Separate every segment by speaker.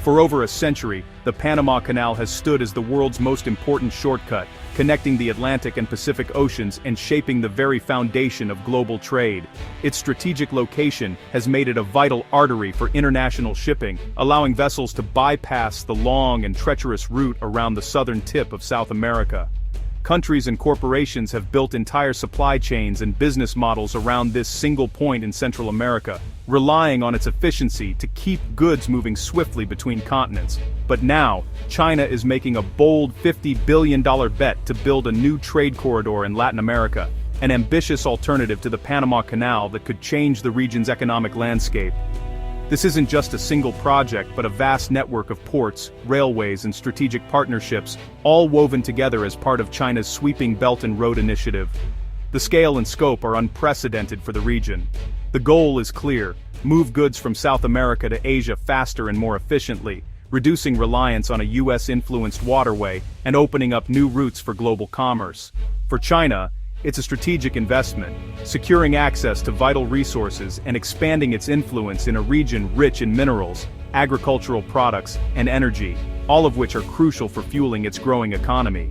Speaker 1: For over a century, the Panama Canal has stood as the world's most important shortcut, connecting the Atlantic and Pacific Oceans and shaping the very foundation of global trade. Its strategic location has made it a vital artery for international shipping, allowing vessels to bypass the long and treacherous route around the southern tip of South America. Countries and corporations have built entire supply chains and business models around this single point in Central America, relying on its efficiency to keep goods moving swiftly between continents. But now, China is making a bold $50 billion bet to build a new trade corridor in Latin America, an ambitious alternative to the Panama Canal that could change the region's economic landscape. This isn't just a single project but a vast network of ports, railways and strategic partnerships, all woven together as part of China's sweeping Belt and Road Initiative. The scale and scope are unprecedented for the region. The goal is clear: move goods from South America to Asia faster and more efficiently, reducing reliance on a US-influenced waterway and opening up new routes for global commerce. For China, it's a strategic investment, securing access to vital resources and expanding its influence in a region rich in minerals, agricultural products, and energy, all of which are crucial for fueling its growing economy.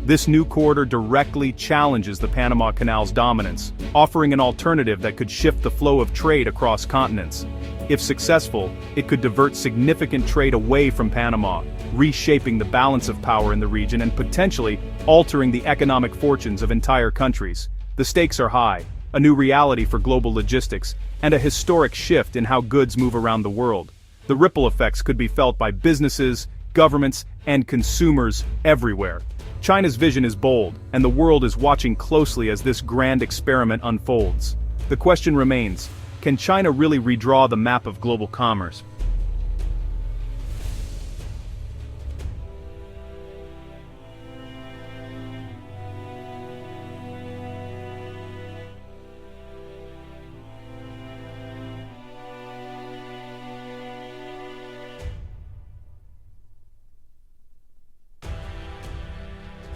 Speaker 1: This new corridor directly challenges the Panama Canal's dominance, offering an alternative that could shift the flow of trade across continents. If successful, it could divert significant trade away from Panama, reshaping the balance of power in the region and potentially altering the economic fortunes of entire countries. The stakes are high, a new reality for global logistics, and a historic shift in how goods move around the world. The ripple effects could be felt by businesses, governments, and consumers everywhere. China's vision is bold, and the world is watching closely as this grand experiment unfolds. The question remains: can China really redraw the map of global commerce?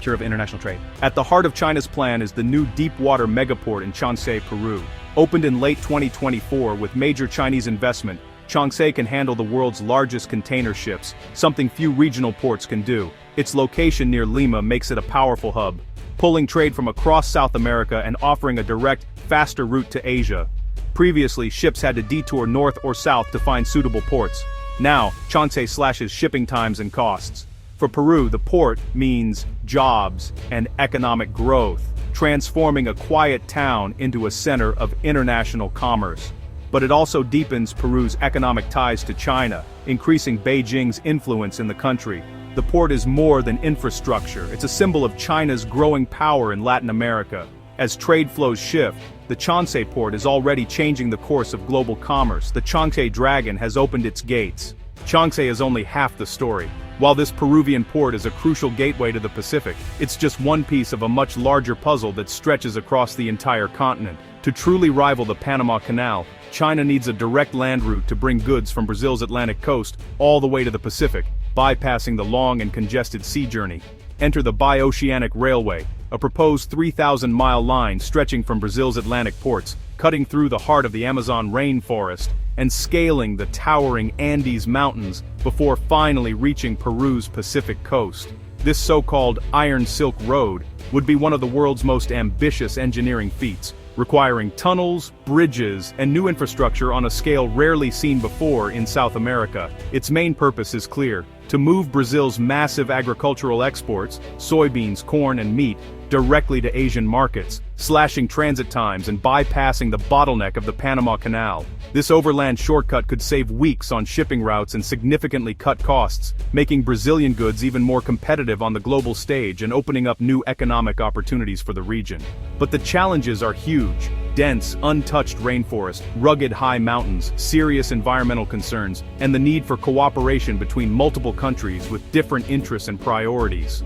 Speaker 1: Of international trade. At the heart of China's plan is the new deep-water megaport in Changsha, Peru. Opened in late 2024 with major Chinese investment, Changsha can handle the world's largest container ships, something few regional ports can do. Its location near Lima makes it a powerful hub, pulling trade from across South America and offering a direct, faster route to Asia. Previously, ships had to detour north or south to find suitable ports. Now, Changsha slashes shipping times and costs. For Peru, the port means jobs and economic growth, transforming a quiet town into a center of international commerce. But it also deepens Peru's economic ties to China, increasing Beijing's influence in the country. The port is more than infrastructure, it's a symbol of China's growing power in Latin America. As trade flows shift, the Changsha port is already changing the course of global commerce. The Changsha Dragon has opened its gates. Changsha is only half the story. While this Peruvian port is a crucial gateway to the Pacific, it's just one piece of a much larger puzzle that stretches across the entire continent. To truly rival the Panama Canal, China needs a direct land route to bring goods from Brazil's Atlantic coast all the way to the Pacific, bypassing the long and congested sea journey. Enter the Bi-Oceanic Railway, a proposed 3,000-mile line stretching from Brazil's Atlantic ports, cutting through the heart of the Amazon rainforest, and scaling the towering Andes Mountains before finally reaching Peru's Pacific coast. This so-called Iron Silk Road would be one of the world's most ambitious engineering feats, requiring tunnels, bridges, and new infrastructure on a scale rarely seen before in South America. Its main purpose is clear: to move Brazil's massive agricultural exports, soybeans, corn, and meat, directly to Asian markets, slashing transit times and bypassing the bottleneck of the Panama Canal. This overland shortcut could save weeks on shipping routes and significantly cut costs, making Brazilian goods even more competitive on the global stage and opening up new economic opportunities for the region. But the challenges are huge: dense, untouched rainforest, rugged high mountains, serious environmental concerns, and the need for cooperation between multiple countries with different interests and priorities.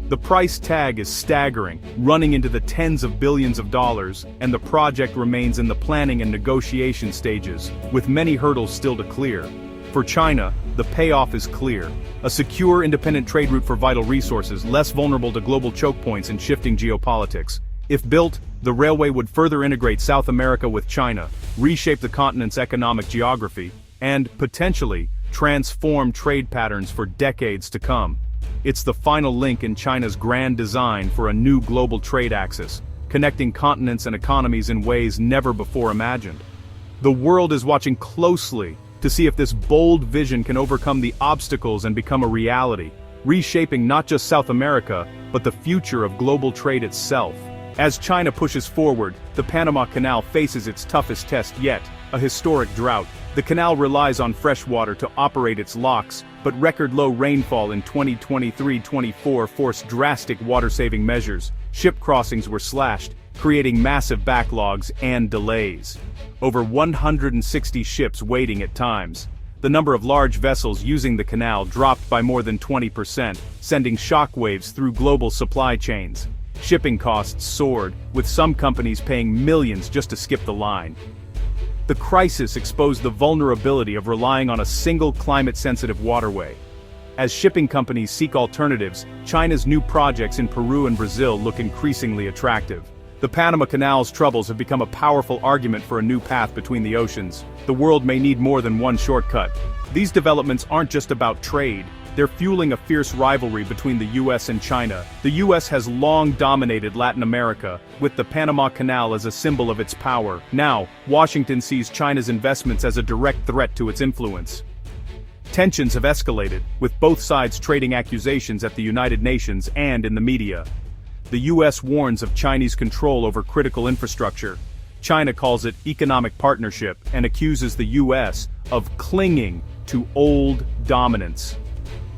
Speaker 1: The price tag is staggering, running into the tens of billions of dollars, and the project remains in the planning and negotiation stages, with many hurdles still to clear. For China, the payoff is clear: a secure, independent trade route for vital resources, less vulnerable to global choke points and shifting geopolitics. If built, the railway would further integrate South America with China, reshape the continent's economic geography, and, potentially, transform trade patterns for decades to come. It's the final link in China's grand design for a new global trade axis, connecting continents and economies in ways never before imagined. The world is watching closely to see if this bold vision can overcome the obstacles and become a reality, reshaping not just South America, but the future of global trade itself. As China pushes forward, the Panama Canal faces its toughest test yet, a historic drought. The canal relies on fresh water to operate its locks, but record-low rainfall in 2023-24 forced drastic water-saving measures. Ship crossings were slashed, creating massive backlogs and delays. Over 160 ships waiting at times. The number of large vessels using the canal dropped by more than 20%, sending shockwaves through global supply chains. Shipping costs soared, with some companies paying millions just to skip the line. The crisis exposed the vulnerability of relying on a single climate-sensitive waterway. As shipping companies seek alternatives, China's new projects in Peru and Brazil look increasingly attractive. The Panama Canal's troubles have become a powerful argument for a new path between the oceans. The world may need more than one shortcut. These developments aren't just about trade. They're fueling a fierce rivalry between the US and China. The US has long dominated Latin America, with the Panama Canal as a symbol of its power. Now, Washington sees China's investments as a direct threat to its influence. Tensions have escalated, with both sides trading accusations at the United Nations and in the media. The US warns of Chinese control over critical infrastructure. China calls it economic partnership and accuses the US of clinging to old dominance.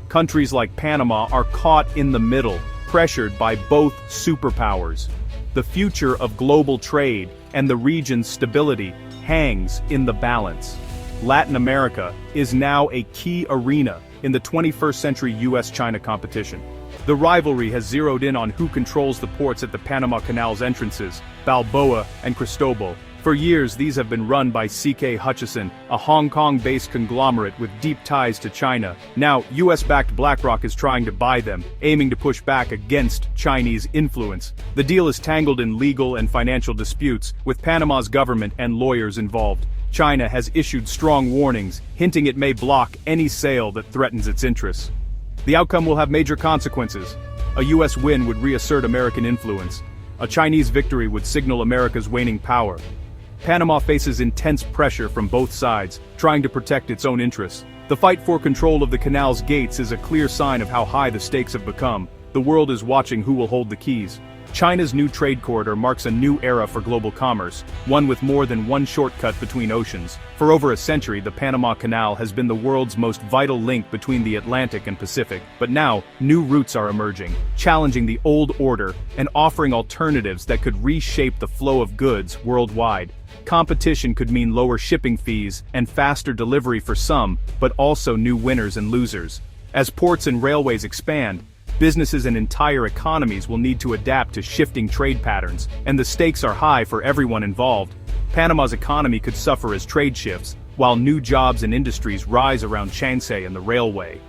Speaker 1: Countries like Panama are caught in the middle, pressured by both superpowers. The future of global trade and the region's stability hangs in the balance. Latin America is now a key arena in the 21st century US-China competition. The rivalry has zeroed in on who controls the ports at the Panama Canal's entrances, Balboa and Cristobal. For years, these have been run by C.K. Hutchison, a Hong Kong-based conglomerate with deep ties to China. Now, US-backed BlackRock is trying to buy them, aiming to push back against Chinese influence. The deal is tangled in legal and financial disputes, with Panama's government and lawyers involved. China has issued strong warnings, hinting it may block any sale that threatens its interests. The outcome will have major consequences. A US win would reassert American influence. A Chinese victory would signal America's waning power. Panama faces intense pressure from both sides, trying to protect its own interests. The fight for control of the canal's gates is a clear sign of how high the stakes have become. The world is watching who will hold the keys. China's new trade corridor marks a new era for global commerce, one with more than one shortcut between oceans. For over a century, the Panama Canal has been the world's most vital link between the Atlantic and Pacific. But now, new routes are emerging, challenging the old order and offering alternatives that could reshape the flow of goods worldwide. Competition could mean lower shipping fees and faster delivery for some, but also new winners and losers. As ports and railways expand, businesses and entire economies will need to adapt to shifting trade patterns, and the stakes are high for everyone involved. Panama's economy could suffer as trade shifts, while new jobs and industries rise around Changsei and the railway.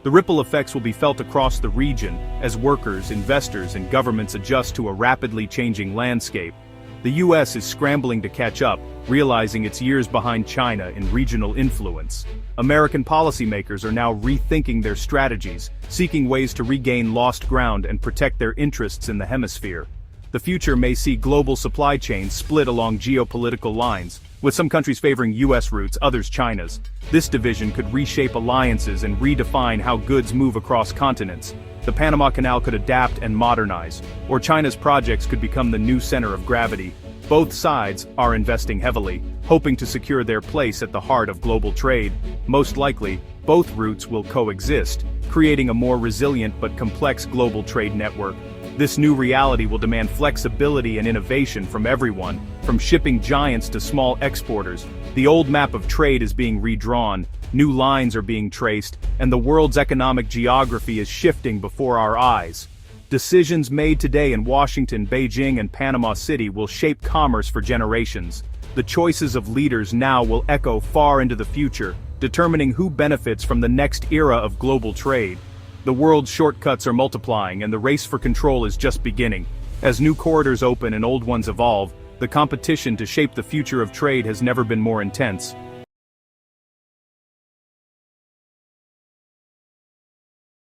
Speaker 1: The ripple effects will be felt across the region as workers, investors, and governments adjust to a rapidly changing landscape. The US is scrambling to catch up, realizing it's years behind China in regional influence. American policymakers are now rethinking their strategies, seeking ways to regain lost ground and protect their interests in the hemisphere. The future may see global supply chains split along geopolitical lines, with some countries favoring US routes, others China's. This division could reshape alliances and redefine how goods move across continents. The Panama Canal could adapt and modernize, or China's projects could become the new center of gravity. Both sides are investing heavily, hoping to secure their place at the heart of global trade. Most likely, both routes will coexist, creating a more resilient but complex global trade network. This new reality will demand flexibility and innovation from everyone, from shipping giants to small exporters. The old map of trade is being redrawn, new lines are being traced, and the world's economic geography is shifting before our eyes. Decisions made today in Washington, Beijing, and Panama City will shape commerce for generations. The choices of leaders now will echo far into the future, determining who benefits from the next era of global trade. The world's shortcuts are multiplying, and the race for control is just beginning. As new corridors open and old ones evolve, the competition to shape the future of trade has never been more intense.